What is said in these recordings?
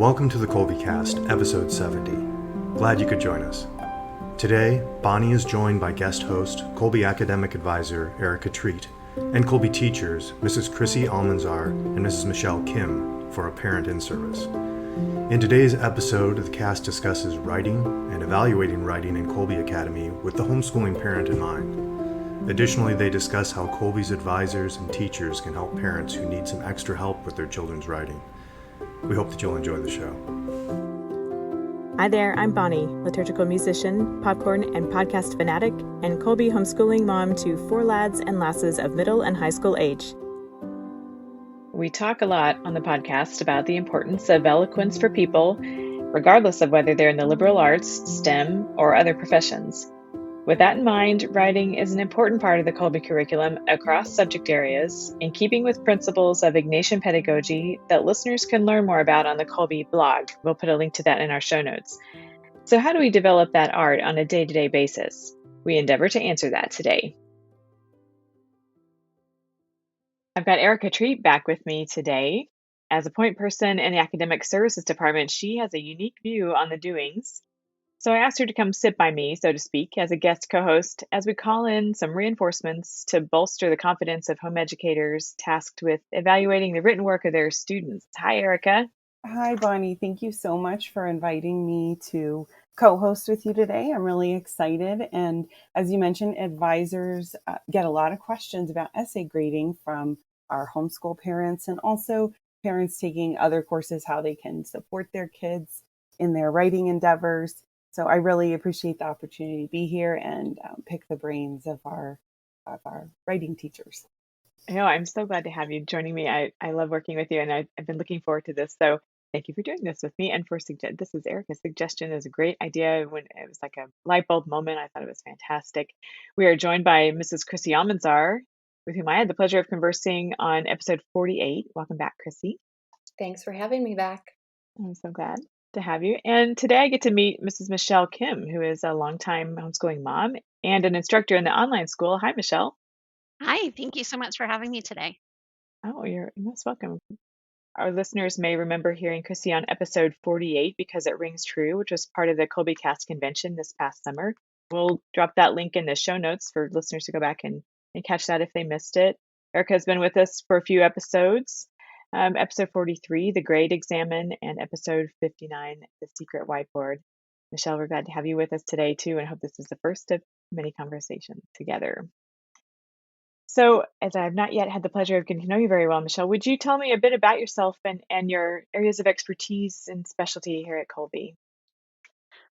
Welcome to the Kolbecast, episode 70. Glad you could join us. Today, Bonnie is joined by guest host, Kolbe Academic Advisor Erica Treat, and Kolbe teachers, Mrs. Chrissy Almanzar and Mrs. Michelle Kim, for a parent in-service. In today's episode, the cast discusses writing and evaluating writing in Kolbe Academy with the homeschooling parent in mind. Additionally, they discuss how Kolbe's advisors and teachers can help parents who need some extra help with their children's writing. We hope that you'll enjoy the show. Hi there, I'm Bonnie, liturgical musician, popcorn and podcast fanatic, and Kolbe homeschooling mom to 4 lads and lasses of middle and high school age. We talk a lot on the podcast about the importance of eloquence for people, regardless of whether they're in the liberal arts, STEM, or other professions. With that in mind, writing is an important part of the Kolbe curriculum across subject areas, in keeping with principles of Ignatian pedagogy that listeners can learn more about on the Kolbe blog. We'll put a link to that in our show notes. So how do we develop that art on a day-to-day basis? We endeavor to answer that today. I've got Erica Treat back with me today. As a point person in the Academic Services Department, she has a unique view on the doings. So I asked her to come sit by me, so to speak, as a guest co-host as we call in some reinforcements to bolster the confidence of home educators tasked with evaluating the written work of their students. Hi, Erica. Hi, Bonnie. Thank you so much for inviting me to co-host with you today. I'm really excited. And as you mentioned, advisors get a lot of questions about essay grading from our homeschool parents and also parents taking other courses, how they can support their kids in their writing endeavors. So I really appreciate the opportunity to be here and pick the brains of our writing teachers. No, I'm so glad to have you joining me. I love working with you, and I've been looking forward to this. So thank you for doing this with me and for this is Erica's suggestion. Is a great idea. When it was like a light bulb moment, I thought it was fantastic. We are joined by Mrs. Chrissy Almanzar, with whom I had the pleasure of conversing on episode 48. Welcome back, Chrissy. Thanks for having me back. I'm so glad to have you. And today I get to meet Mrs. Michelle Kim, who is a longtime homeschooling mom and an instructor in the online school. Hi, Michelle. Hi, thank you so much for having me today. Oh, you're most welcome. Our listeners may remember hearing Chrissy on episode 48 because it rings true, which was part of the Kolbecast convention this past summer. We'll drop that link in the show notes for listeners to go back and catch that if they missed it. Erica has been with us for a few episodes. Episode 43, The Grade Examine, and episode 59, The Secret Whiteboard. Michelle, we're glad to have you with us today too, and hope this is the first of many conversations together. So, as I have not yet had the pleasure of getting to know you very well, Michelle, would you tell me a bit about yourself and your areas of expertise and specialty here at Kolbe?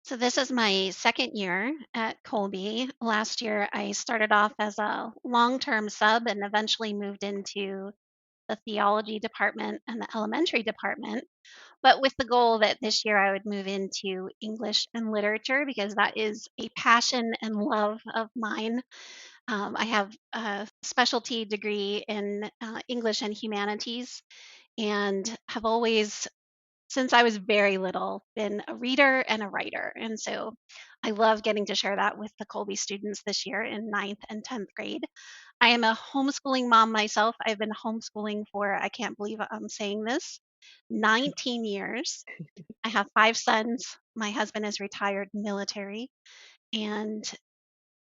So this is my second year at Kolbe. Last year, I started off as a long-term sub and eventually moved into the theology department and the elementary department, but with the goal that this year I would move into English and literature because that is a passion and love of mine. I have a specialty degree in English and humanities and have always, since I was very little, been a reader and a writer. And so I love getting to share that with the Kolbe students this year in 9th and 10th grade. I am a homeschooling mom myself. I've been homeschooling for, I can't believe I'm saying this, 19 years. I have 5 sons. My husband is retired military, and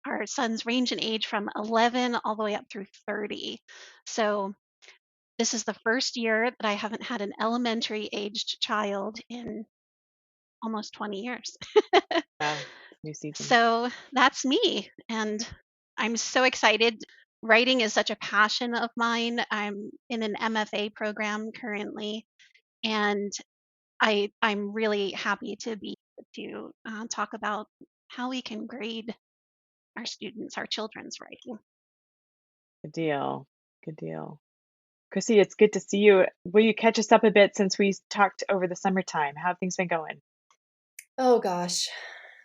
our sons range in age from 11 all the way up through 30. So this is the first year that I haven't had an elementary aged child in almost 20 years. Wow, new season. So that's me. And I'm so excited. Writing is such a passion of mine. I'm in an MFA program currently, and I'm really happy to be able to talk about how we can grade our students, our children's writing. Good deal. Good deal. Chrissy, it's good to see you. Will you catch us up a bit since we talked over the summertime? How have things been going? Oh gosh,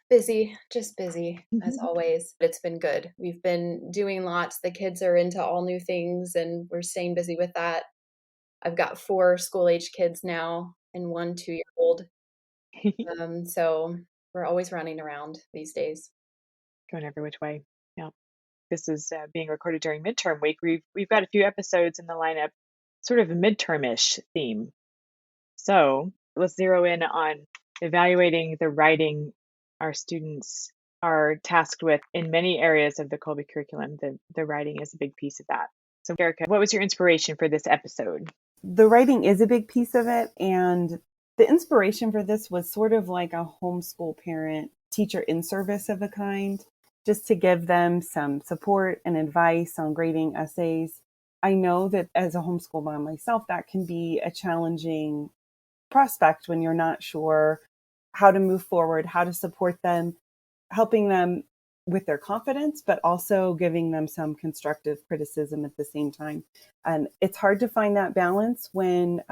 busy, just busy as always. It's been good. We've been doing lots. The kids are into all new things and we're staying busy with that. I've got 4 school-age kids now and 1 2-year-old. So we're always running around these days. Going every which way. Yeah. This is being recorded during midterm week. We've got a few episodes in the lineup, sort of a midterm-ish theme. So Let's zero in on evaluating the writing our students are tasked with in many areas of the Kolbe curriculum. The writing is a big piece of that. So, Erica, what was your inspiration for this episode? The writing is a big piece of it. And the inspiration for this was sort of like a homeschool parent teacher in service of a kind, just to give them some support and advice on grading essays. I know that as a homeschool mom myself, that can be a challenging prospect when you're not sure how to move forward, how to support them, helping them with their confidence, but also giving them some constructive criticism at the same time. And it's hard to find that balance when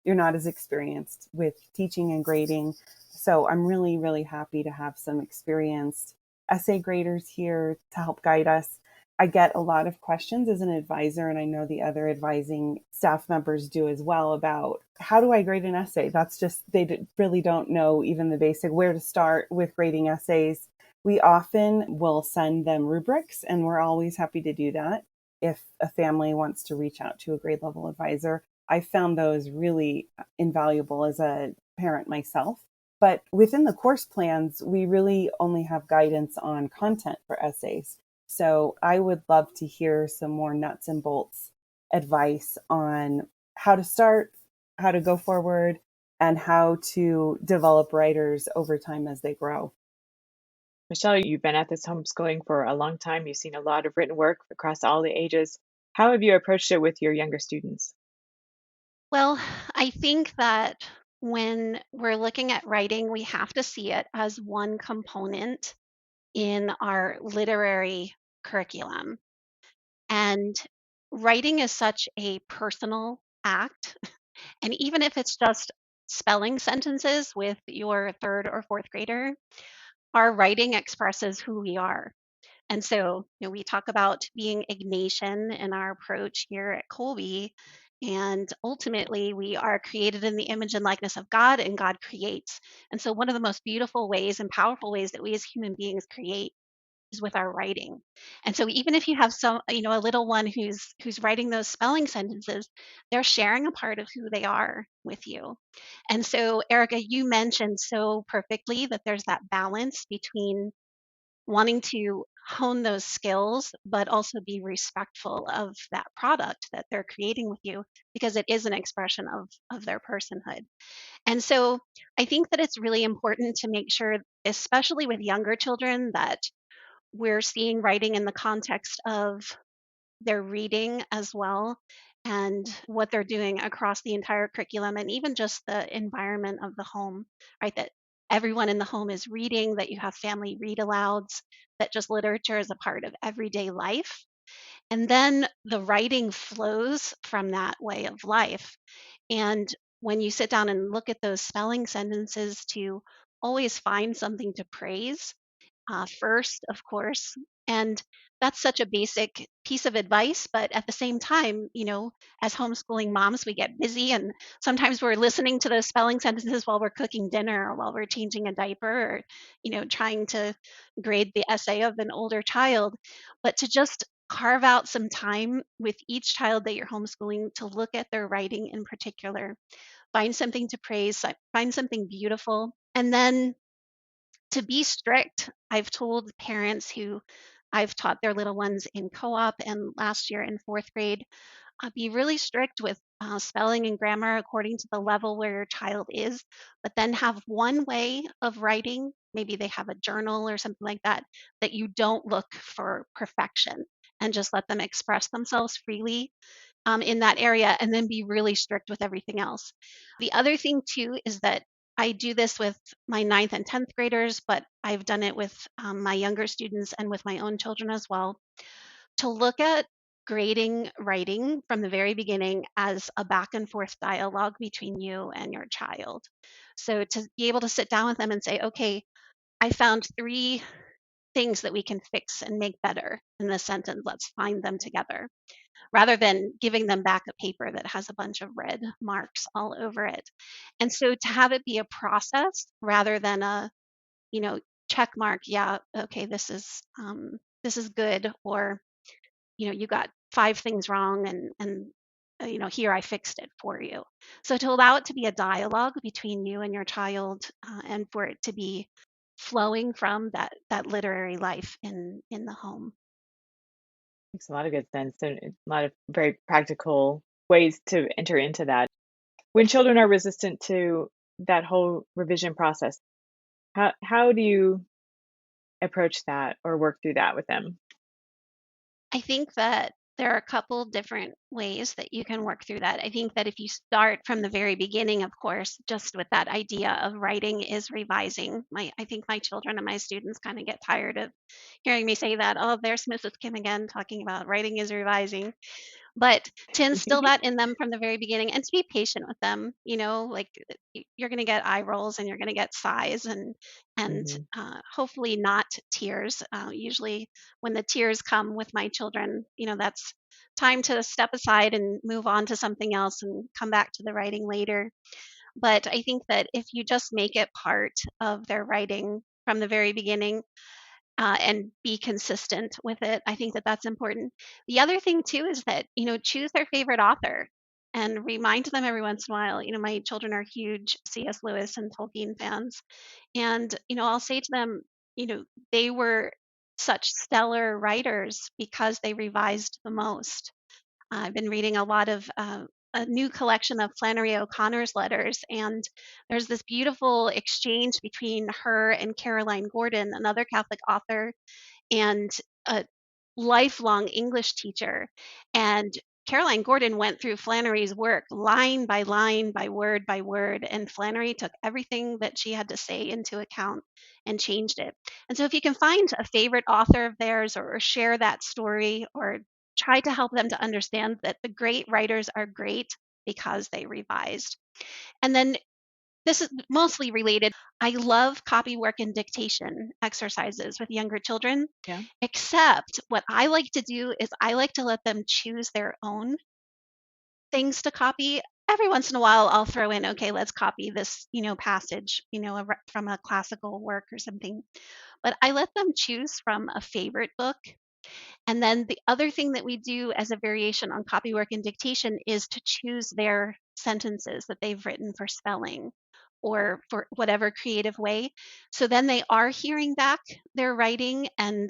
you're not as experienced with teaching and grading. So I'm really, really happy to have some experienced essay graders here to help guide us. I get a lot of questions as an advisor, and I know the other advising staff members do as well, about how do I grade an essay? That's just, they really don't know even the basic where to start with grading essays. We often will send them rubrics, and we're always happy to do that if a family wants to reach out to a grade level advisor. I found those really invaluable as a parent myself. But within the course plans, we really only have guidance on content for essays. So I would love to hear some more nuts and bolts advice on how to start, how to go forward, and how to develop writers over time as they grow. Michelle, you've been at this homeschooling for a long time. You've seen a lot of written work across all the ages. How have you approached it with your younger students? Well, I think that when we're looking at writing, we have to see it as one component in our literary curriculum. And writing is such a personal act. And even if it's just spelling sentences with your third or fourth grader, our writing expresses who we are. And so, we talk about being Ignatian in our approach here at Kolbe. And ultimately, we are created in the image and likeness of God, and God creates. And so, one of the most beautiful ways and powerful ways that we as human beings create is with our writing. And so even if you have some, a little one who's writing those spelling sentences, they're sharing a part of who they are with you. And so, Erica, you mentioned so perfectly that there's that balance between wanting to hone those skills, but also be respectful of that product that they're creating with you, because it is an expression of their personhood. And so I think that it's really important to make sure, especially with younger children, that we're seeing writing in the context of their reading as well, and what they're doing across the entire curriculum, and even just the environment of the home, right? That everyone in the home is reading, that you have family read alouds, that just literature is a part of everyday life. And then the writing flows from that way of life. And when you sit down and look at those spelling sentences, to always find something to praise first, of course. And that's such a basic piece of advice. But at the same time, as homeschooling moms, we get busy, and sometimes we're listening to those spelling sentences while we're cooking dinner, or while we're changing a diaper, or, trying to grade the essay of an older child. But to just carve out some time with each child that you're homeschooling to look at their writing in particular, find something to praise, find something beautiful, and then to be strict. I've told parents who I've taught their little ones in co-op and last year in fourth grade, be really strict with spelling and grammar according to the level where your child is, but then have one way of writing. Maybe they have a journal or something like that, that you don't look for perfection, and just let them express themselves freely in that area, and then be really strict with everything else. The other thing, too, is that I do this with my ninth and 10th graders, but I've done it with my younger students and with my own children as well, to look at grading writing from the very beginning as a back and forth dialogue between you and your child. So to be able to sit down with them and say, okay, I found 3 things that we can fix and make better in this sentence. Let's find them together, rather than giving them back a paper that has a bunch of red marks all over it. And so to have it be a process rather than a, check mark, yeah, okay, this is good, or you got 5 things wrong, and here, I fixed it for you. So to allow it to be a dialogue between you and your child, and for it to be flowing from that literary life in the home. Makes a lot of good sense. And a lot of very practical ways to enter into that. When children are resistant to that whole revision process, how do you approach that or work through that with them? I think that there are a couple different ways that you can work through that. I think that if you start from the very beginning, of course, just with that idea of writing is revising. I think my children and my students kind of get tired of hearing me say that. Oh, there's Mrs. Kim again talking about writing is revising. But to instill that in them from the very beginning and to be patient with them, like you're going to get eye rolls and you're going to get sighs and Mhm. hopefully not tears. Usually, when the tears come with my children, that's time to step aside and move on to something else and come back to the writing later. But I think that if you just make it part of their writing from the very beginning, and be consistent with it. I think that that's important. The other thing too is that, choose their favorite author and remind them every once in a while. My children are huge C.S. Lewis and Tolkien fans. And, I'll say to them, they were such stellar writers because they revised the most. I've been reading a lot of a new collection of Flannery O'Connor's letters, and there's this beautiful exchange between her and Caroline Gordon, another Catholic author, and a lifelong English teacher. And Caroline Gordon went through Flannery's work line by word, and Flannery took everything that she had to say into account and changed it. And so, if you can find a favorite author of theirs or share that story or try to help them to understand that the great writers are great because they revised. And then this is mostly related. I love copy work and dictation exercises with younger children, Yeah. except what I like to do is I like to let them choose their own things to copy. Every once in a while, I'll throw in, okay, let's copy this, passage, from a classical work or something. But I let them choose from a favorite book, and then the other thing that we do as a variation on copywork and dictation is to choose their sentences that they've written for spelling or for whatever creative way. So then they are hearing back their writing and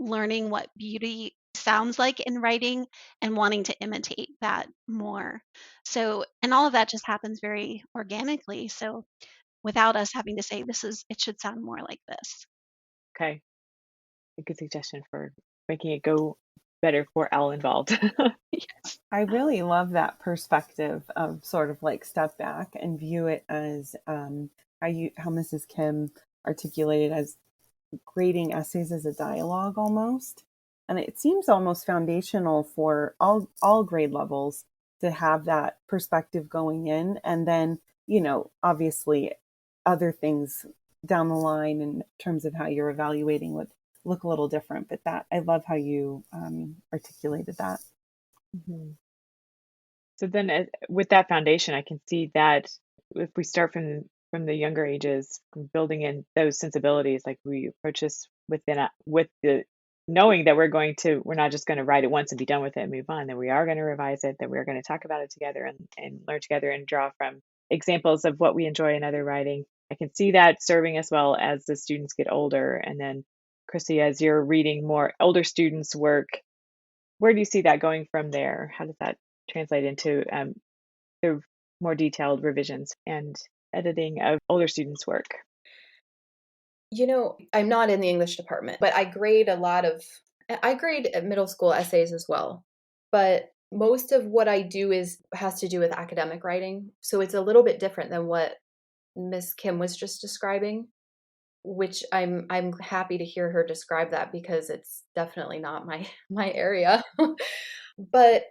learning what beauty sounds like in writing and wanting to imitate that more. So, and all of that just happens very organically. So without us having to say, it should sound more like this. Okay. A good suggestion for making it go better for all involved. I really love that perspective of sort of like step back and view it as how Mrs. Kim articulated as grading essays as a dialogue almost. And it seems almost foundational for all grade levels to have that perspective going in. And then, obviously other things down the line in terms of how you're evaluating would look a little different. But that I love how you articulated that. Mhm. So then, with that foundation, I can see that if we start from the younger ages, building in those sensibilities, like we approach this with the knowing that we're not just going to write it once and be done with it and move on, that we are going to revise it, that we're going to talk about it together and learn together and draw from examples of what we enjoy in other writing. I can see that serving as well as the students get older. And then, Chrissy, as you're reading more older students' work, where do you see that going from there? How does that translate into the more detailed revisions and editing of older students' work? I'm not in the English department, but I grade middle school essays as well. But most of what I do has to do with academic writing. So it's a little bit different than what Miss Kim was just describing, which I'm happy to hear her describe that because it's definitely not my area. But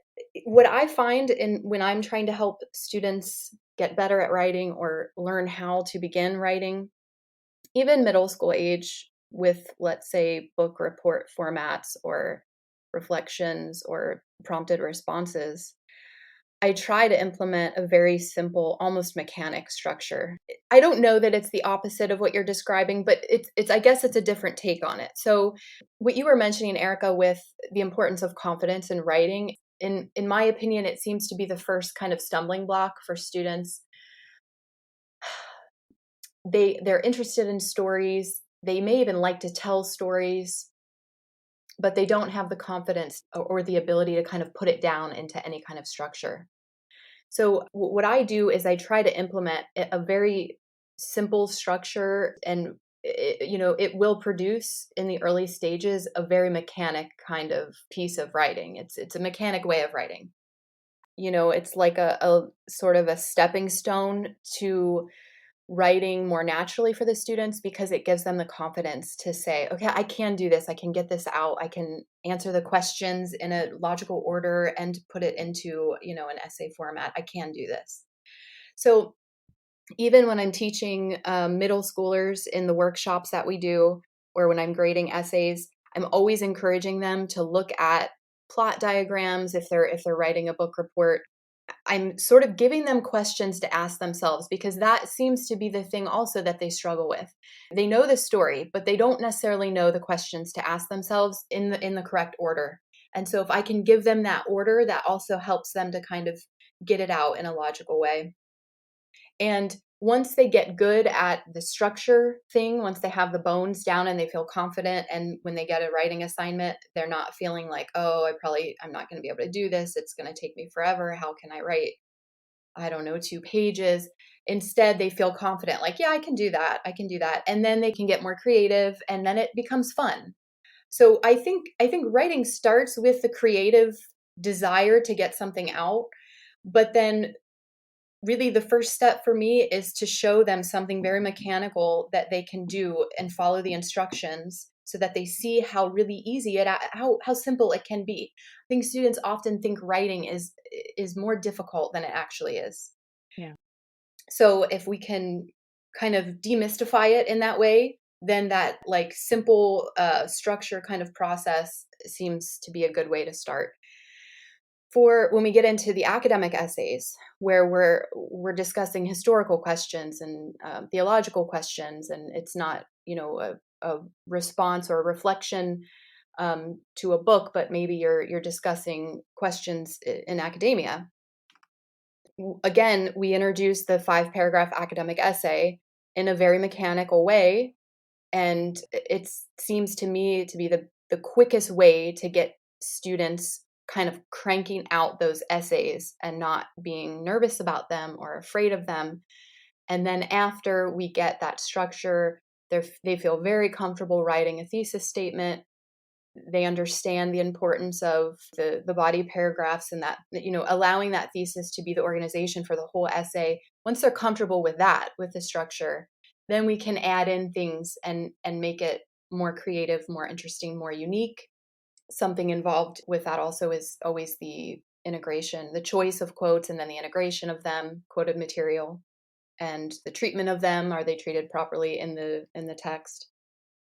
what I find when I'm trying to help students get better at writing or learn how to begin writing, even middle school age, with, let's say, book report formats or reflections or prompted responses, I try to implement a very simple, almost mechanic structure. I don't know that it's the opposite of what you're describing, but it's I guess it's a different take on it. So what you were mentioning, Erica, with the importance of confidence in writing, in my opinion, it seems to be the first kind of stumbling block for students. They're interested in stories. They may even like to tell stories, but they don't have the confidence or the ability to kind of put it down into any kind of structure. So what I do is I try to implement a very simple structure, and it will produce in the early stages a very mechanic kind of piece of writing. It's a mechanic way of writing. It's like a sort of a stepping stone to writing more naturally for the students, because it gives them the confidence to say, okay, I can do this. I can get this out. I can answer the questions in a logical order and put it into, an essay format. I can do this. So even when I'm teaching middle schoolers in the workshops that we do, or when I'm grading essays, I'm always encouraging them to look at plot diagrams if they're writing a book report. I'm sort of giving them questions to ask themselves, because that seems to be the thing also that they struggle with. They know the story, but they don't necessarily know the questions to ask themselves in the correct order. And so if I can give them that order, that also helps them to kind of get it out in a logical way. And once they get good at the structure thing, once they have the bones down and they feel confident, and when they get a writing assignment, they're not feeling like, oh, I'm not going to be able to do this. It's going to take me forever. How can I write, I don't know, 2 pages? Instead, they feel confident, like, yeah, I can do that. I can do that. And then they can get more creative, and then it becomes fun. So I think writing starts with the creative desire to get something out, but then really the first step for me is to show them something very mechanical that they can do and follow the instructions, so that they see how really easy how simple it can be. I think students often think writing is more difficult than it actually is. Yeah. So if we can kind of demystify it in that way, then that like simple structure kind of process seems to be a good way to start. For when we get into the academic essays, where we're discussing historical questions and theological questions, and it's not a response or a reflection to a book, but maybe you're discussing questions in academia. Again, we introduce the 5-paragraph academic essay in a very mechanical way, and it seems to me to be the quickest way to get students kind of cranking out those essays and not being nervous about them or afraid of them. And then after we get that structure, they feel very comfortable writing a thesis statement. They understand the importance of the body paragraphs, and that, allowing that thesis to be the organization for the whole essay. Once they're comfortable with that, with the structure, then we can add in things and make it more creative, more interesting, more unique. Something involved with that also is always the integration, the choice of quotes, and then the integration of them, quoted material, and the treatment of them. Are they treated properly in the text?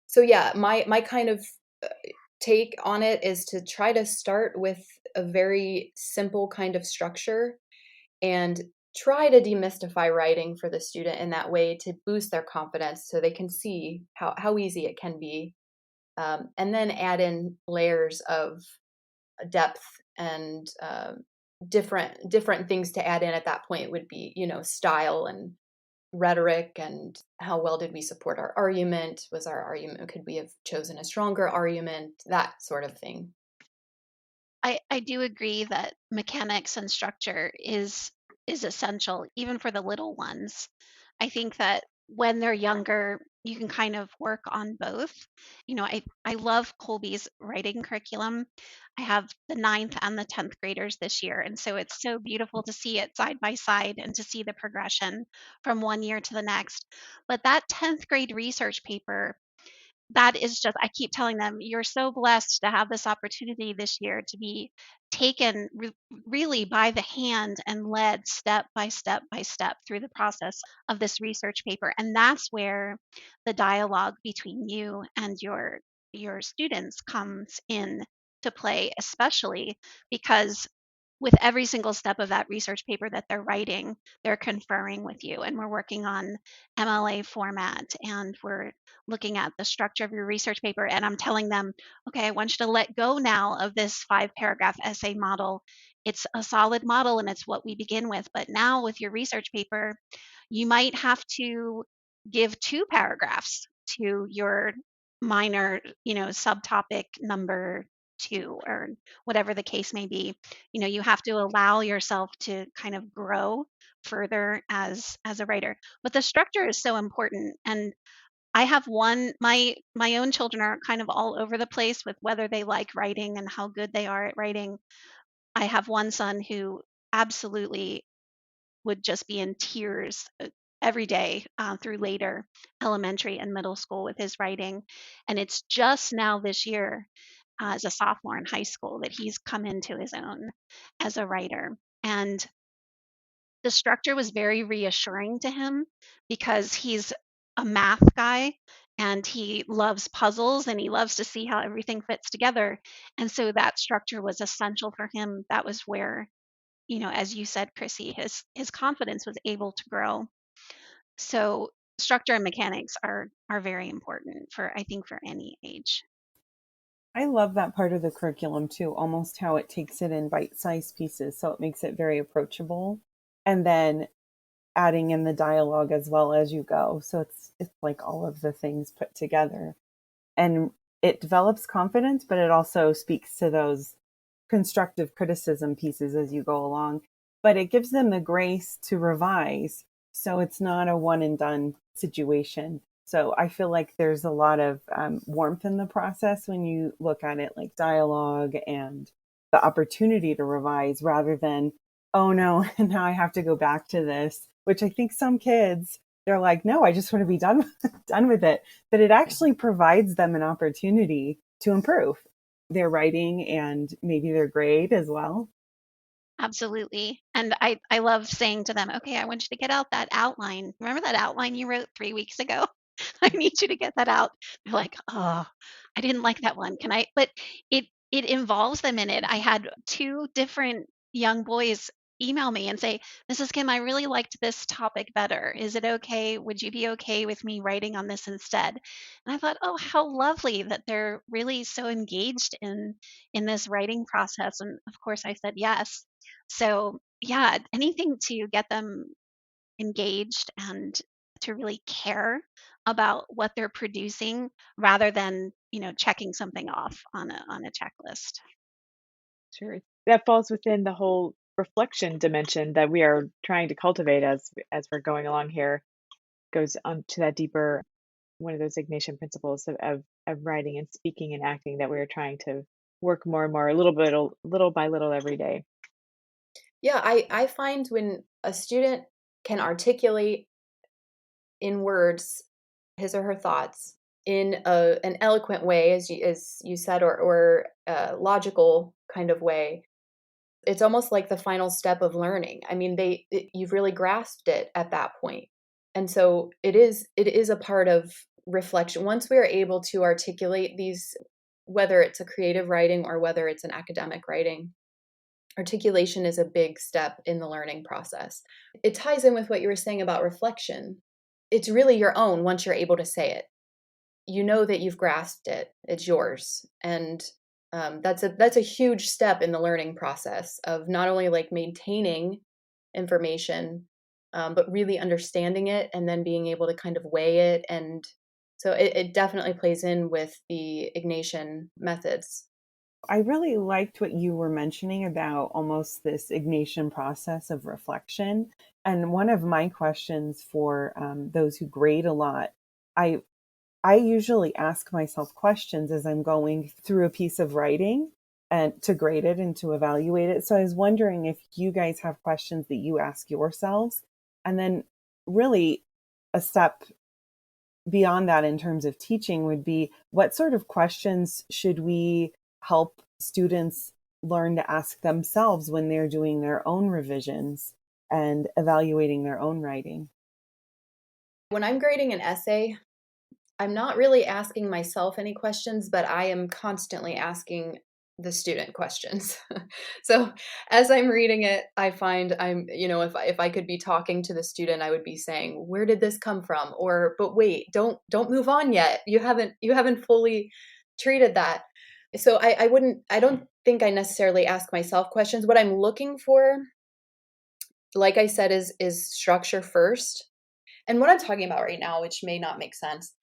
So yeah, my kind of take on it is to try to start with a very simple kind of structure, and try to demystify writing for the student in that way to boost their confidence, so they can see how easy it can be. And then add in layers of depth and different things to add in at that point would be, style and rhetoric, and how well did we support our argument? Could we have chosen a stronger argument? That sort of thing. I do agree that mechanics and structure is essential even for the little ones. I think that when they're younger, you can kind of work on both. I love Colby's writing curriculum. I have the ninth and the 10th graders this year. And so it's so beautiful to see it side by side and to see the progression from one year to the next. But that 10th grade research paper, that is just, I keep telling them, you're so blessed to have this opportunity this year to be taken really by the hand and led step by step by step through the process of this research paper. And that's where the dialogue between you and your students comes in to play, especially because with every single step of that research paper that they're writing, they're conferring with you. And we're working on MLA format, and we're looking at the structure of your research paper. And I'm telling them, okay, I want you to let go now of this 5-paragraph essay model. It's a solid model and it's what we begin with. But now with your research paper, you might have to give 2 paragraphs to your minor, subtopic number 2, or whatever the case may be. You have to allow yourself to kind of grow further as a writer. But the structure is so important. And I have my own children are kind of all over the place with whether they like writing and how good they are at writing. I have one son who absolutely would just be in tears every day through later elementary and middle school with his writing. And it's just now this year, as a sophomore in high school, that he's come into his own as a writer. And the structure was very reassuring to him because he's a math guy and he loves puzzles and he loves to see how everything fits together. And so that structure was essential for him. That was where, as you said, Chrissy, his confidence was able to grow. So structure and mechanics are very important for, I think, for any age. I love that part of the curriculum too, almost how it takes it in bite-sized pieces. So it makes it very approachable. And then adding in the dialogue as well as you go. So it's like all of the things put together. And it develops confidence, but it also speaks to those constructive criticism pieces as you go along. But it gives them the grace to revise. So it's not a one and done situation. So I feel like there's a lot of warmth in the process when you look at it like dialogue and the opportunity to revise rather than, oh no, now I have to go back to this, which I think some kids, they're like, no, I just want to be done with it. But it actually provides them an opportunity to improve their writing and maybe their grade as well. Absolutely. And I love saying to them, okay, I want you to get out that outline. Remember that outline you wrote 3 weeks ago? I need you to get that out. They're like, oh, I didn't like that one. Can I? But it involves them in it. I had 2 different young boys email me and say, Mrs. Kim, I really liked this topic better. Is it okay? Would you be okay with me writing on this instead? And I thought, oh, how lovely that they're really so engaged in this writing process. And of course I said yes. So yeah, anything to get them engaged and to really care about what they're producing rather than, checking something off on a checklist. Sure. That falls within the whole reflection dimension that we are trying to cultivate as we're going along here. Goes on to that deeper, one of those Ignatian principles of writing and speaking and acting that we're trying to work more and more, little by little every day. Yeah, I find when a student can articulate in words his or her thoughts in an eloquent way, as you said, or a logical kind of way, it's almost like the final step of learning. I mean, you've really grasped it at that point. And so it is a part of reflection. Once we are able to articulate these, whether it's a creative writing or whether it's an academic writing, articulation is a big step in the learning process. It ties in with what you were saying about reflection. It's really your own once you're able to say it. You know that you've grasped it. It's yours. And that's a huge step in the learning process of not only like maintaining information, but really understanding it and then being able to kind of weigh it. And so it definitely plays in with the Ignatian methods. I really liked what you were mentioning about almost this Ignatian process of reflection. And one of my questions for those who grade a lot, I usually ask myself questions as I'm going through a piece of writing and to grade it and to evaluate it. So I was wondering if you guys have questions that you ask yourselves. And then really a step beyond that in terms of teaching would be, what sort of questions should we help students learn to ask themselves when they're doing their own revisions and evaluating their own writing? When I'm grading an essay, I'm not really asking myself any questions, but I am constantly asking the student questions. So as I'm reading it, I find if I could be talking to the student, I would be saying, "Where did this come from?" Or, "But wait, don't move on yet. You haven't fully treated that." So I don't think I necessarily ask myself questions. What I'm looking for, like I said, is structure first. And what I'm talking about right now, which may not make sense.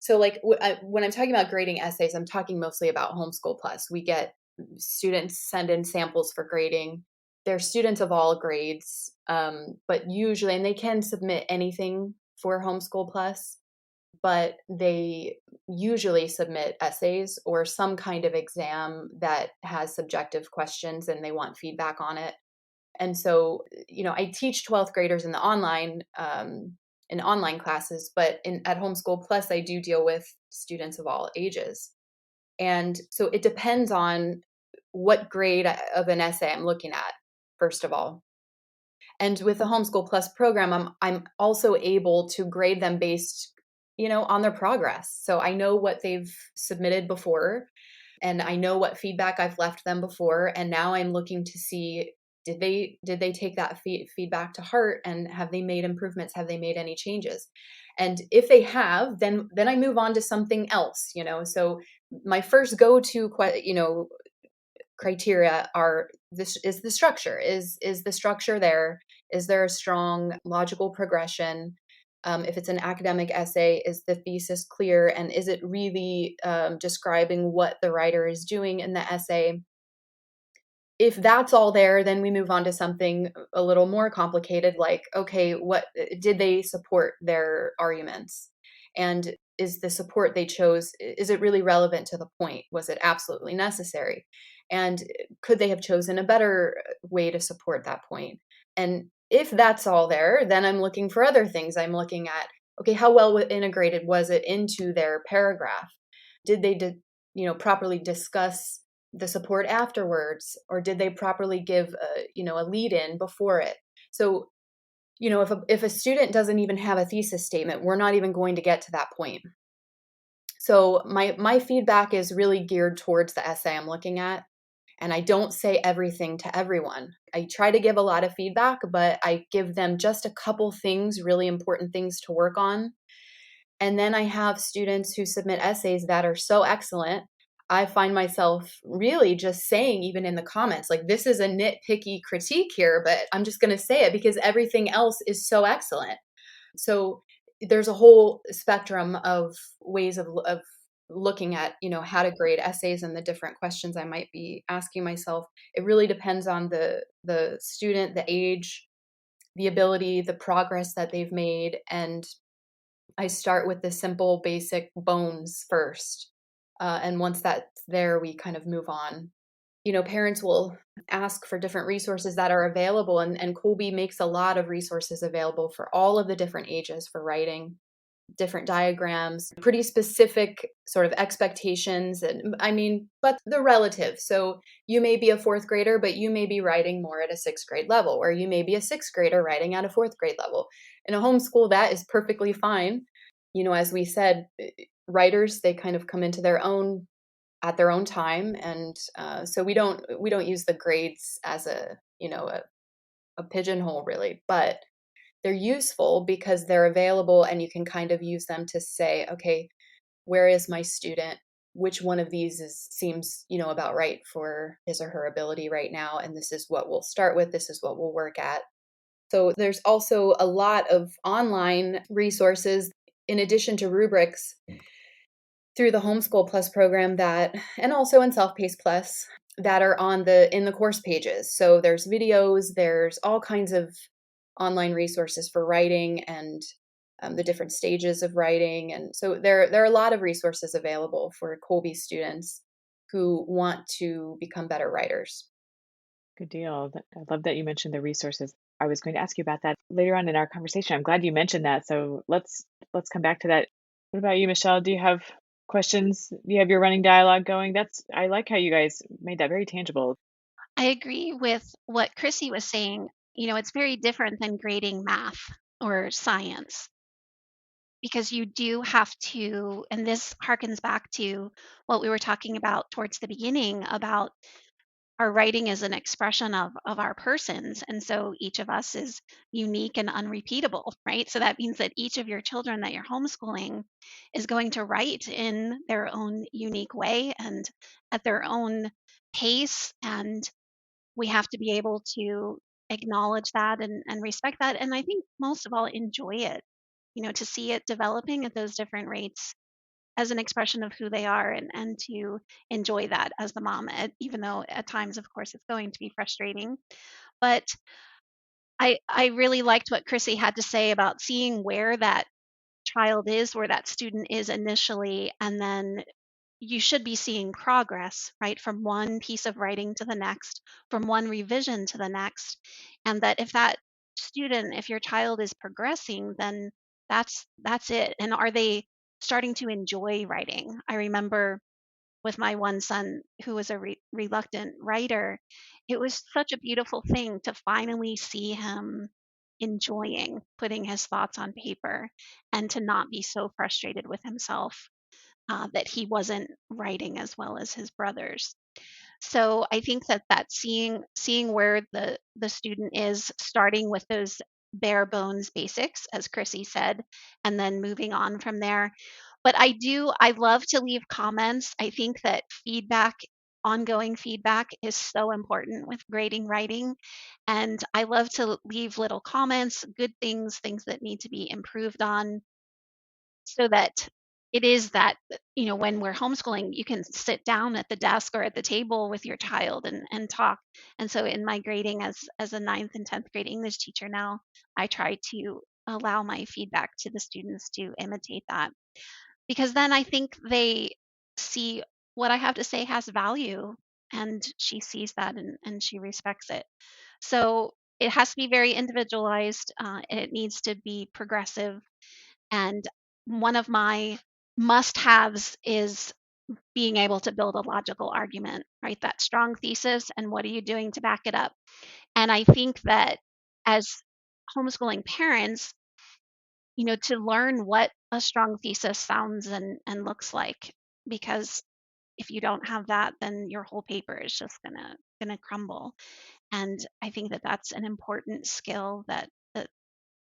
So, like, when I'm talking about grading essays, I'm talking mostly about Homeschool Plus. We get students send in samples for grading. They're students of all grades, but usually, and they can submit anything for Homeschool Plus, but they usually submit essays or some kind of exam that has subjective questions and they want feedback on it. And so, I teach 12th graders in online classes, but at Homeschool Plus, I do deal with students of all ages. And so it depends on what grade of an essay I'm looking at, first of all. And with the Homeschool Plus program, I'm also able to grade them based, on their progress. So I know what they've submitted before, and I know what feedback I've left them before, and now I'm looking to see, did they take that feedback to heart, and have they made improvements? Have they made any changes? And if they have, then I move on to something else. So my first go-to criteria are, this is the structure. Is the structure there? Is there a strong logical progression? If it's an academic essay, is the thesis clear, and is it really describing what the writer is doing in the essay? If that's all there, then we move on to something a little more complicated, like, okay, what did they support their arguments? And is the support they chose, is it really relevant to the point? Was it absolutely necessary? And could they have chosen a better way to support that point? And if that's all there, then I'm looking for other things. I'm looking at, okay, how well integrated was it into their paragraph? Did they properly discuss the support afterwards, or did they properly give a lead in before it? So, if a student doesn't even have a thesis statement, we're not even going to get to that point. So my feedback is really geared towards the essay I'm looking at, and I don't say everything to everyone. I try to give a lot of feedback, but I give them just a couple things, really important things to work on. And then I have students who submit essays that are so excellent, I find myself really just saying, even in the comments, like, this is a nitpicky critique here, but I'm just going to say it because everything else is so excellent. So there's a whole spectrum of ways of looking at, how to grade essays and the different questions I might be asking myself. It really depends on the student, the age, the ability, the progress that they've made, and I start with the simple, basic bones first. And once that's there, we kind of move on. Parents will ask for different resources that are available, and Kolbe makes a lot of resources available for all of the different ages for writing, different diagrams, pretty specific sort of expectations. And but they're relative. So you may be a fourth grader, but you may be writing more at a sixth grade level, or you may be a sixth grader writing at a fourth grade level. In a homeschool, that is perfectly fine. As we said, writers, they kind of come into their own at their own time, and so we don't use the grades as a pigeonhole, really, but they're useful because they're available, and you can kind of use them to say, okay, where is my student? Which one of these seems about right for his or her ability right now, and this is what we'll start with. This is what we'll work at. So there's also a lot of online resources in addition to Rubrics through the Homeschool Plus program, and also in Self-Paced Plus, that are in the course pages. So there's videos, there's all kinds of online resources for writing, and the different stages of writing. And so there are a lot of resources available for Kolbe students who want to become better writers. Good deal. I love that you mentioned the resources. I was going to ask you about that later on in our conversation. I'm glad you mentioned that. So let's come back to that. What about you, Michelle? Do you have questions? Do you have your running dialogue going? I like how you guys made that very tangible. I agree with what Chrissy was saying. It's very different than grading math or science. because you do have to, and this harkens back to what we were talking about towards the beginning about our writing is an expression of our persons. And so each of us is unique and unrepeatable, right? So that means that each of your children that you're homeschooling is going to write in their own unique way and at their own pace. And we have to be able to acknowledge that and respect that. And I think most of all, enjoy it, to see it developing at those different rates as an expression of who they are and to enjoy that as the mom, even though at times, of course, it's going to be frustrating. But I really liked what Chrissy had to say about seeing where that child is, where that student is initially, and then you should be seeing progress, right, from one piece of writing to the next, from one revision to the next. And that if that student, if your child is progressing, then that's it. And are they starting to enjoy writing? I remember with my one son who was a reluctant writer, it was such a beautiful thing to finally see him enjoying putting his thoughts on paper and to not be so frustrated with himself that he wasn't writing as well as his brothers. So I think that seeing where the student is, starting with those bare bones basics, as Chrissy said, and then moving on from there. But I love to leave comments. I think that ongoing feedback is so important with grading writing. And I love to leave little comments, good things that need to be improved on, so that it is that, when we're homeschooling, you can sit down at the desk or at the table with your child and talk. And so in my grading as a ninth and 10th grade English teacher now, I try to allow my feedback to the students to imitate that, because then I think they see what I have to say has value, and she sees that and she respects it. So it has to be very individualized. It needs to be progressive. And one of my must haves is being able to build a logical argument, right? That strong thesis, and what are you doing to back it up? And I think that as homeschooling parents, to learn what a strong thesis sounds and looks like, because if you don't have that, then your whole paper is just gonna crumble. And I think that that's an important skill that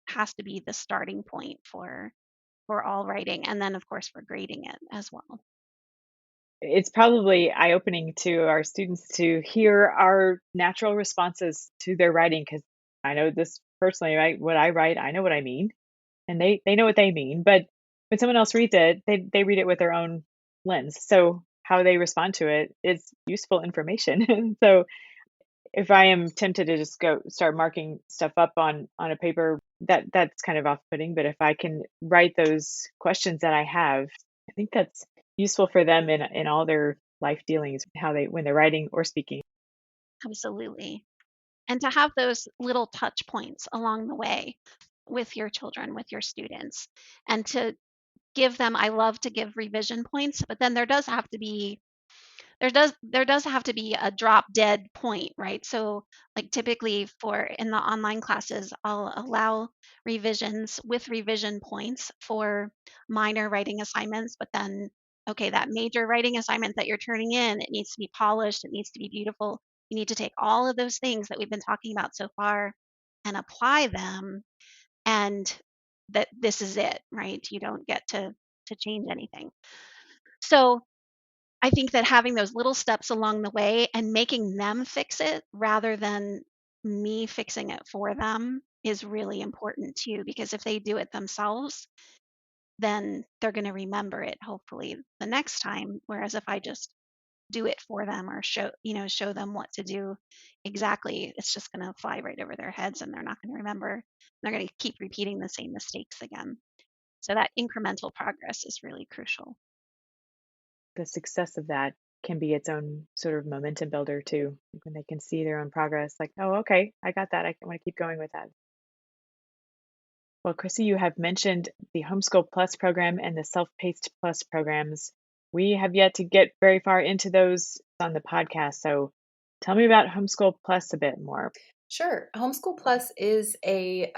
has to be the starting point for all writing, and then of course for grading it as well. It's probably eye-opening to our students to hear our natural responses to their writing, because I know this personally, right? What I write, I know what I mean, and they know what they mean. But when someone else reads it, they read it with their own lens. So how they respond to it is useful information. So if I am tempted to just go start marking stuff up on a paper, that's kind of off-putting. But if I can write those questions that I have, I think that's useful for them in all their life dealings, how they when they're writing or speaking. Absolutely. And to have those little touch points along the way with your children, with your students, and to give them, I love to give revision points, but then there does have to be a drop dead point, right? So like typically for in the online classes, I'll allow revisions with revision points for minor writing assignments, but then okay, that major writing assignment that you're turning in, it needs to be polished, it needs to be beautiful. You need to take all of those things that we've been talking about so far and apply them, and that this is it, right? You don't get to change anything. So I think that having those little steps along the way and making them fix it rather than me fixing it for them is really important too, because if they do it themselves, then they're going to remember it hopefully the next time. Whereas if I just do it for them or show them what to do exactly, it's just going to fly right over their heads and they're not going to remember. They're going to keep repeating the same mistakes again. So that incremental progress is really crucial. The success of that can be its own sort of momentum builder too. Like when they can see their own progress, like, oh, okay, I got that. I want to keep going with that. Well, Chrissy, you have mentioned the Homeschool Plus program and the Self-Paced Plus programs. We have yet to get very far into those on the podcast. So tell me about Homeschool Plus a bit more. Sure. Homeschool Plus is a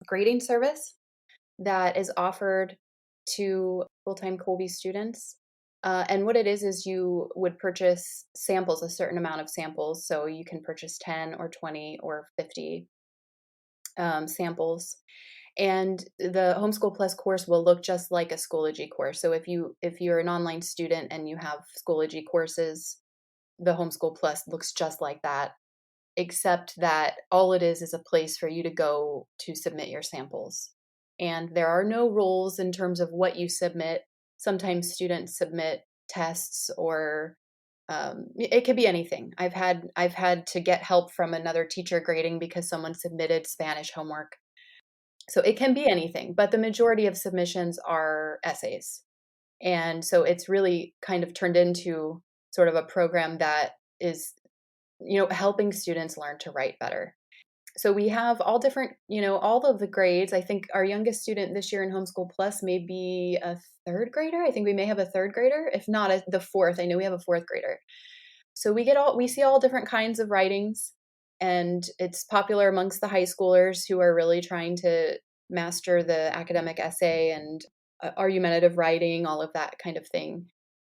grading service that is offered to full-time Kolbe students. And what it is you would purchase samples, a certain amount of samples. So you can purchase 10 or 20 or 50 samples. And the Homeschool Plus course will look just like a Schoology course. So if you're an online student and you have Schoology courses, the Homeschool Plus looks just like that, except that all it is a place for you to go to submit your samples. And there are no rules in terms of what you submit. Sometimes students submit tests, or it could be anything. I've had to get help from another teacher grading because someone submitted Spanish homework. So it can be anything, but the majority of submissions are essays. And so it's really kind of turned into sort of a program that is, helping students learn to write better. So we have all different, all of the grades. I think our youngest student this year in Homeschool Plus may be a third grader. I think we may have a third grader, if not the fourth. I know we have a fourth grader. So we see all different kinds of writings, and it's popular amongst the high schoolers who are really trying to master the academic essay and argumentative writing, all of that kind of thing.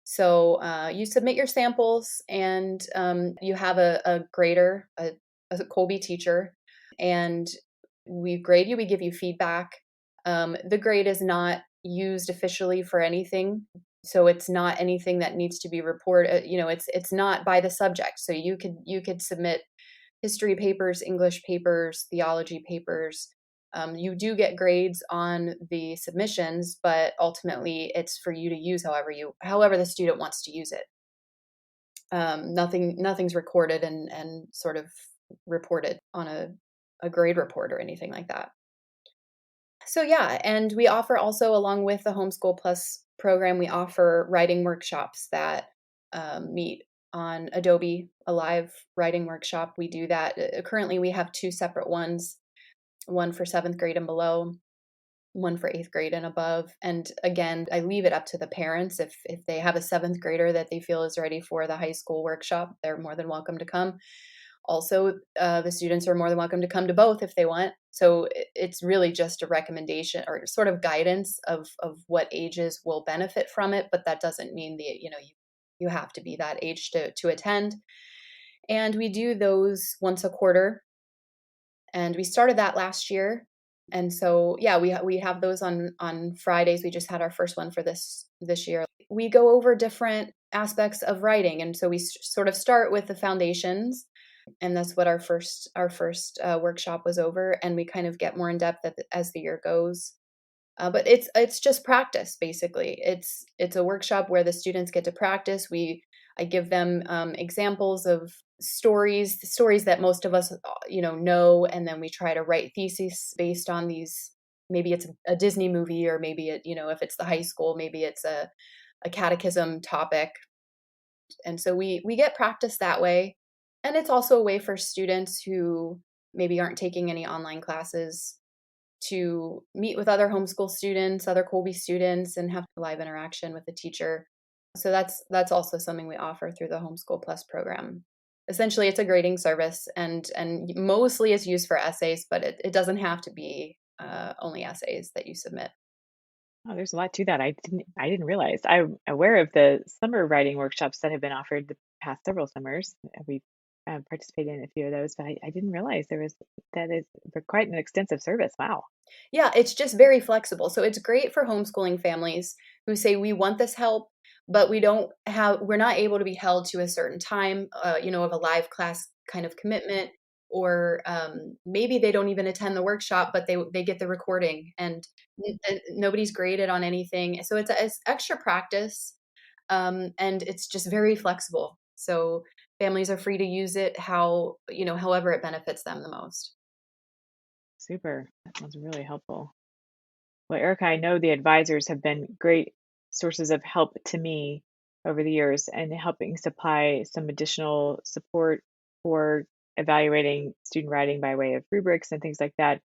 So you submit your samples, and you have a grader, a Kolbe teacher, and we grade you. We give you feedback. The grade is not used officially for anything, so it's not anything that needs to be reported. It's not by the subject. So you could submit history papers, English papers, theology papers. You do get grades on the submissions, but ultimately it's for you to use however the student wants to use it. Nothing's recorded and sort of reported on a grade report or anything like that. So yeah, and we offer also, along with the Homeschool Plus program, we offer writing workshops that meet on Adobe, a live writing workshop. We do that. Currently, we have two separate ones, one for 7th grade and below, one for 8th grade and above. And again, I leave it up to the parents. If they have a 7th grader that they feel is ready for the high school workshop, they're more than welcome to come. Also, the students are more than welcome to come to both if they want. So it's really just a recommendation or sort of guidance of what ages will benefit from it. But that doesn't mean that, you have to be that age to attend. And we do those once a quarter. And we started that last year. And so, yeah, we have those on Fridays. We just had our first one for this year. We go over different aspects of writing. And so we sort of start with the foundations. And that's what our first workshop was over. And we kind of get more in depth as the year goes. But it's just practice, basically. It's a workshop where the students get to practice. I give them examples of stories that most of us know, and then we try to write theses based on these. Maybe it's a Disney movie, or maybe if it's the high school, maybe it's a catechism topic. And so we get practice that way. And it's also a way for students who maybe aren't taking any online classes to meet with other homeschool students, other Kolbe students, and have live interaction with the teacher. So that's also something we offer through the Homeschool Plus program. Essentially, it's a grading service, and mostly it's used for essays, but it doesn't have to be only essays that you submit. Oh, there's a lot to that. I didn't realize. I'm aware of the summer writing workshops that have been offered the past several summers. We've participated in a few of those, but I didn't realize that is quite an extensive service. Wow. Yeah, it's just very flexible. So it's great for homeschooling families who say, we want this help, but we're not able to be held to a certain time, of a live class kind of commitment, or maybe they don't even attend the workshop, but they get the recording, and nobody's graded on anything. So it's extra practice, and it's just very flexible. So families are free to use it however it benefits them the most. Super. That sounds really helpful. Well, Erica, I know the advisors have been great sources of help to me over the years, and helping supply some additional support for evaluating student writing by way of rubrics and things like that.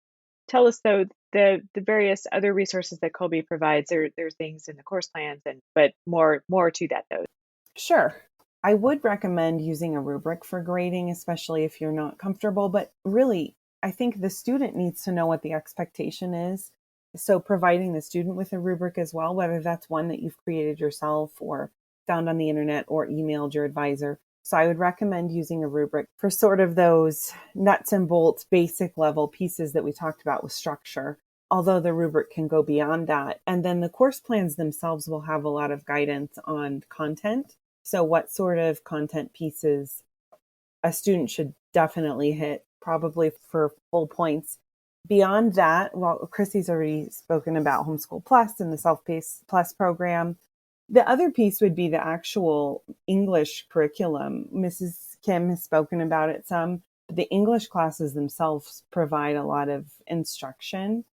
Tell us, though, the various other resources that Kolbe provides. There's things in the course plans, but more to that, though. Sure. I would recommend using a rubric for grading, especially if you're not comfortable. But really, I think the student needs to know what the expectation is. So providing the student with a rubric as well, whether that's one that you've created yourself or found on the internet or emailed your advisor. So I would recommend using a rubric for sort of those nuts and bolts, basic level pieces that we talked about with structure, although the rubric can go beyond that. And then the course plans themselves will have a lot of guidance on content. So what sort of content pieces a student should definitely hit, probably for full points. Beyond that, well, Chrissy's already spoken about Homeschool Plus and the Self-Paced Plus program. The other piece would be the actual English curriculum. Mrs. Kim has spoken about it some. The English classes themselves provide a lot of instruction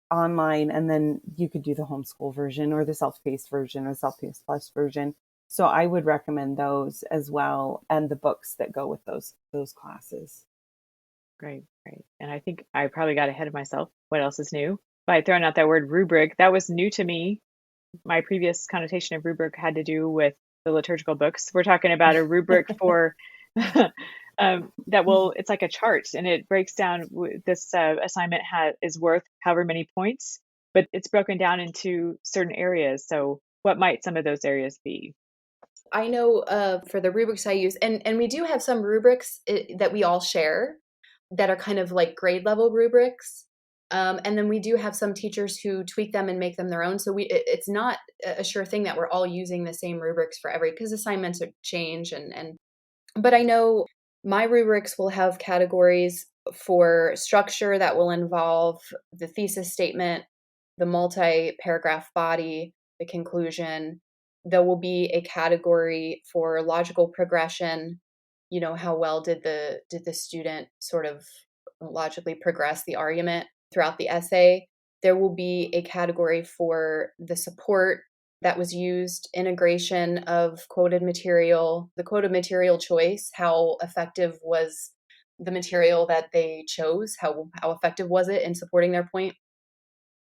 online, and then you could do the homeschool version or the self-paced version or self-paced plus version. So I would recommend those as well, and the books that go with those classes. Great. And I think I probably got ahead of myself. What else is new? By throwing out that word rubric, that was new to me. My previous connotation of rubric had to do with the liturgical books. We're talking about a rubric for it's like a chart, and it breaks down this assignment is worth however many points, but it's broken down into certain areas. So what might some of those areas be? I know for the rubrics I use, and we do have some rubrics that we all share that are kind of like grade level rubrics. And then we do have some teachers who tweak them and make them their own. So it's not a sure thing that we're all using the same rubrics for because assignments change. But I know my rubrics will have categories for structure that will involve the thesis statement, the multi-paragraph body, the conclusion. There will be a category for logical progression. How well did the student sort of logically progress the argument throughout the essay. There will be a category for the support that was used, integration of quoted material, the quoted material choice, how effective was the material that they chose, how effective was it in supporting their point.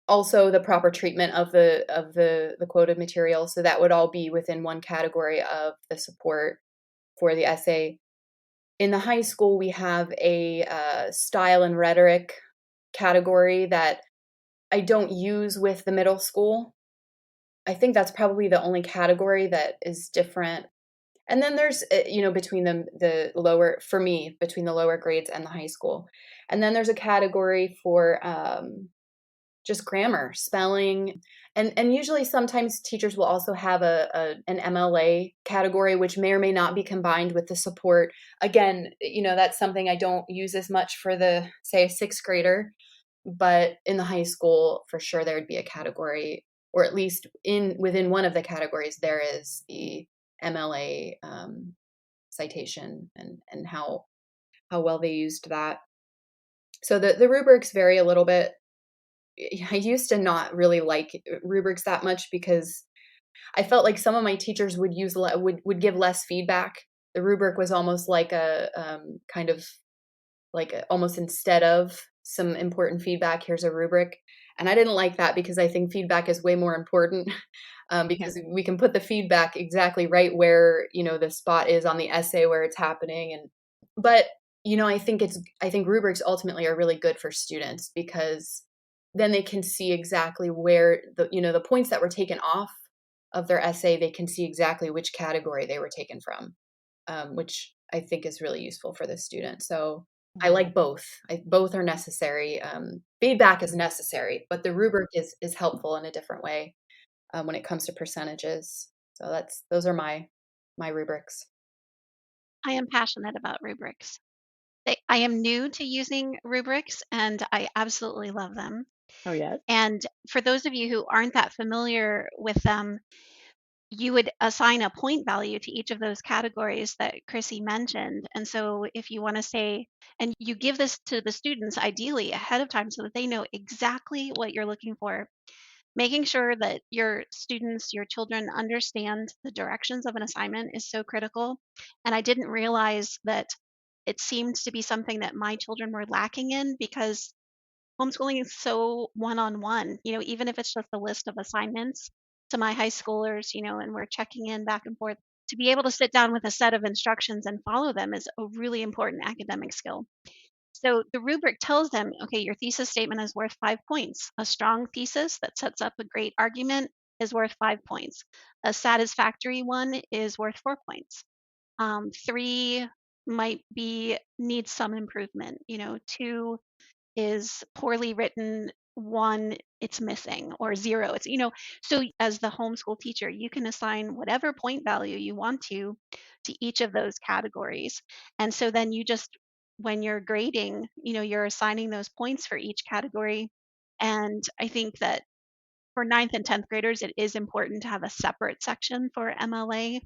Also the proper treatment of the quoted material. So that would all be within one category of the support for the essay. In the high school, we have a style and rhetoric category that I don't use with the middle school. I think that's probably the only category that is different. And then there's, between the lower, for me, between the lower grades and the high school. And then there's a category for just grammar, spelling. And usually sometimes teachers will also have an MLA category, which may or may not be combined with the support. Again, that's something I don't use as much for the, say, a sixth grader, but in the high school, for sure, there would be a category, or at least within one of the categories, there is the MLA citation and how well they used that. So the rubrics vary a little bit. I used to not really like rubrics that much because I felt like some of my teachers would would give less feedback. The rubric was almost like a kind of like almost instead of some important feedback, here's a rubric. And I didn't like that because I think feedback is way more important because we can put the feedback exactly right where, the spot is on the essay where it's happening. But I think rubrics ultimately are really good for students because then they can see exactly where the points that were taken off of their essay, they can see exactly which category they were taken from, which I think is really useful for the student. So I like both. Both are necessary. Feedback is necessary, but the rubric is helpful in a different way when it comes to percentages. So those are my rubrics. I am passionate about rubrics. I am new to using rubrics and I absolutely love them. Oh, yes. And for those of you who aren't that familiar with them, you would assign a point value to each of those categories that Chrissy mentioned. And so if you want to say, and you give this to the students ideally ahead of time so that they know exactly what you're looking for, making sure that your students, your children understand the directions of an assignment is so critical. And I didn't realize that it seemed to be something that my children were lacking in because homeschooling is so one-on-one, even if it's just a list of assignments to my high schoolers, and we're checking in back and forth. To be able to sit down with a set of instructions and follow them is a really important academic skill. So the rubric tells them, okay, your thesis statement is worth 5 points. A strong thesis that sets up a great argument is worth 5 points. A satisfactory one is worth 4 points. Three might be needs some improvement. Two is poorly written, one it's missing, or zero it's so as the homeschool teacher you can assign whatever point value you want to each of those categories. And so then you just, when you're grading, you're assigning those points for each category. And I think that for ninth and 10th graders it is important to have a separate section for MLA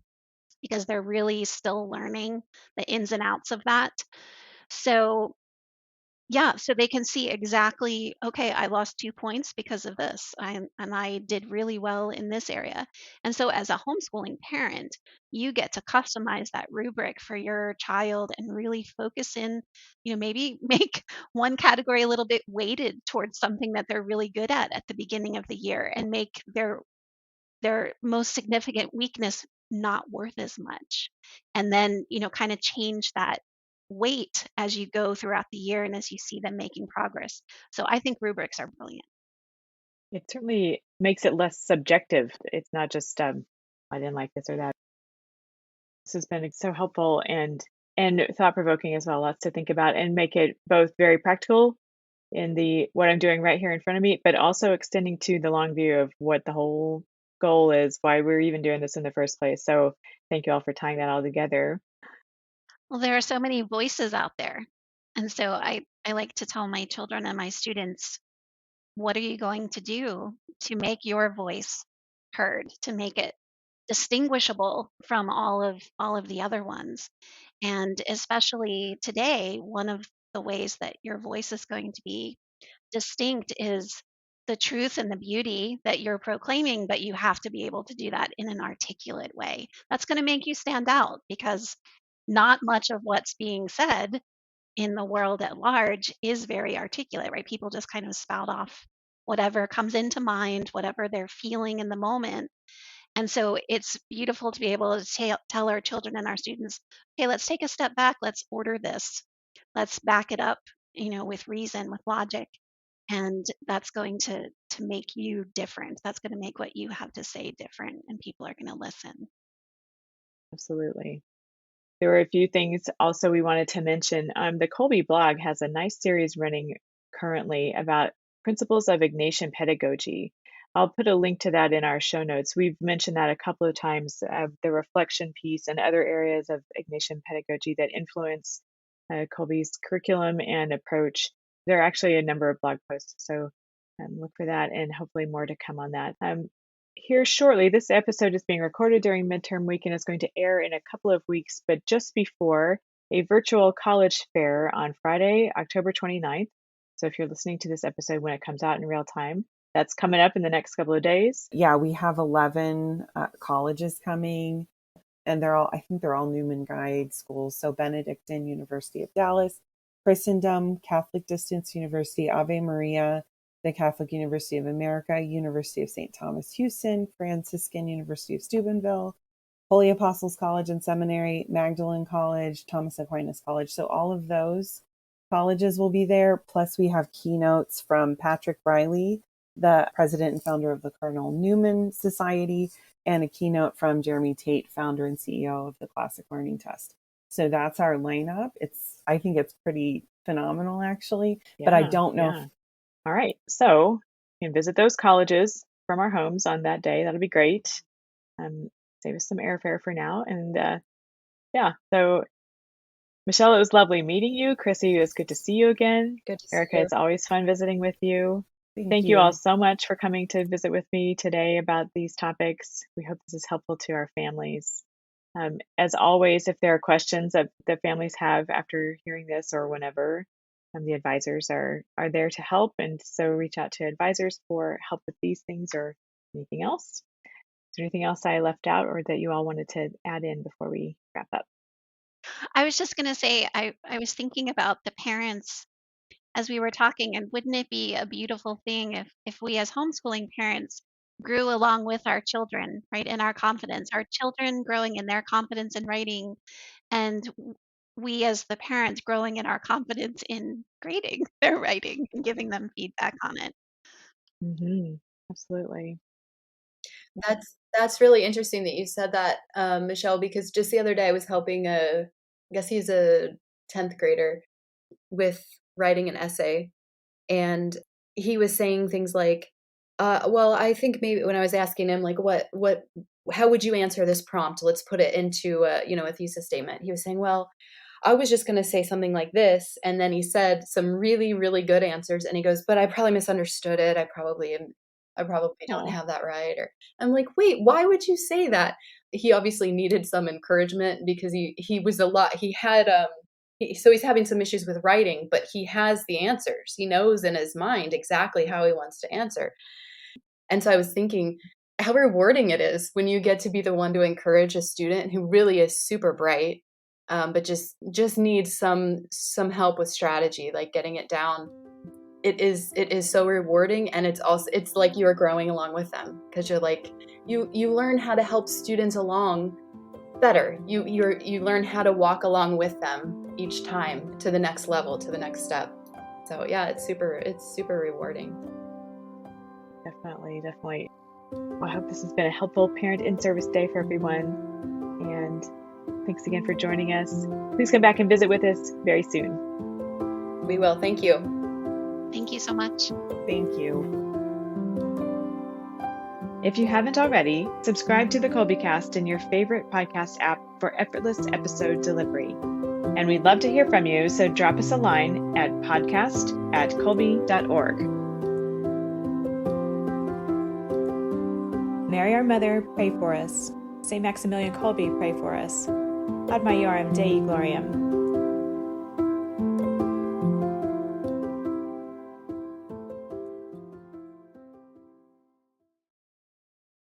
because they're really still learning the ins and outs of that. So yeah, so they can see exactly, okay, I lost 2 points because of this, and I did really well in this area. And so, as a homeschooling parent, you get to customize that rubric for your child and really focus in, maybe make one category a little bit weighted towards something that they're really good at the beginning of the year, and make their most significant weakness not worth as much. And then, kind of change that weight as you go throughout the year and as you see them making progress. So I think rubrics are brilliant. It certainly makes it less subjective. It's not just I didn't like this or that. This has been so helpful and thought provoking as well. Lots to think about and make it both very practical in the what I'm doing right here in front of me, but also extending to the long view of what the whole goal is, why we're even doing this in the first place. So thank you all for tying that all together. Well, there are so many voices out there. And so I like to tell my children and my students, what are you going to do to make your voice heard, to make it distinguishable from all of the other ones? And especially today, one of the ways that your voice is going to be distinct is the truth and the beauty that you're proclaiming, but you have to be able to do that in an articulate way. That's going to make you stand out because not much of what's being said in the world at large is very articulate, right? People just kind of spout off whatever comes into mind, whatever they're feeling in the moment. And so it's beautiful to be able to tell our children and our students, okay, let's take a step back, let's order this, let's back it up, with reason, with logic. And that's going to make you different. That's going to make what you have to say different, and people are going to listen. Absolutely. There were a few things also we wanted to mention. The Kolbe blog has a nice series running currently about principles of Ignatian pedagogy. I'll put a link to that in our show notes. We've mentioned that a couple of times, the reflection piece and other areas of Ignatian pedagogy that influence Kolbe's curriculum and approach. There are actually a number of blog posts, so look for that and hopefully more to come on that. Here shortly, this episode is being recorded during midterm week and is going to air in a couple of weeks, but just before a virtual college fair on Friday, October 29th. So if you're listening to this episode when it comes out in real time, that's coming up in the next couple of days. Yeah, we have 11 colleges coming, and I think they're all Newman Guide schools. So Benedictine, University of Dallas, Christendom, Catholic Distance University, Ave Maria, the Catholic University of America, University of St. Thomas, Houston, Franciscan University of Steubenville, Holy Apostles College and Seminary, Magdalen College, Thomas Aquinas College. So all of those colleges will be there. Plus we have keynotes from Patrick Riley, the president and founder of the Cardinal Newman Society, and a keynote from Jeremy Tate, founder and CEO of the Classic Learning Test. So that's our lineup. I think it's pretty phenomenal, actually. But I don't know. All right. So you can visit those colleges from our homes on that day. That'll be great. Save us some airfare for now. And so Michelle, it was lovely meeting you. Chrissy, it was good to see you again. Good to see Erica, you. it's always fun visiting with you. Thank you all so much for coming to visit with me today about these topics. We hope this is helpful to our families. As always, if there are questions that the families have after hearing this or whenever, the advisors are there to help. And so reach out to advisors for help with these things or anything else. Is there anything else I left out or that you all wanted to add in before we wrap up? I was just going to say, I was thinking about the parents as we were talking, and wouldn't it be a beautiful thing if we as homeschooling parents grew along with our children, right, in our confidence, our children growing in their confidence in writing, and we as the parents growing in our confidence in grading their writing and giving them feedback on it. Absolutely. That's really interesting that you said that, Michelle, because just the other day I was helping I guess he's a 10th grader with writing an essay, and he was saying things like, well, I think maybe when I was asking him like, how would you answer this prompt? Let's put it into a thesis statement. He was saying, well, I was just going to say something like this. And then he said some really, really good answers. And he goes, but I probably misunderstood it. I probably don't Oh, have that right. Or I'm like, wait, why would you say that? He obviously needed some encouragement because he was he had, so he's having some issues with writing, but he has the answers. He knows in his mind exactly how he wants to answer. And so I was thinking how rewarding it is when you get to be the one to encourage a student who really is super bright, but just needs some help with strategy, like getting it down. It is so rewarding, and it's like you are growing along with them because you're like you learn how to help students along better. You learn how to walk along with them each time to the next level, to the next step. So yeah, it's super rewarding. definitely, definitely. Well, I hope this has been a helpful parent in service day for everyone. And thanks again for joining us. Please come back and visit with us very soon. We will. Thank you. Thank you so much. Thank you. If you haven't already, subscribe to the Kolbecast in your favorite podcast app for effortless episode delivery. And we'd love to hear from you, so drop us a line at podcast@kolbe.org. Mary our Mother, pray for us. St. Maximilian Kolbe, pray for us. Ad Maiorem Dei Gloriam.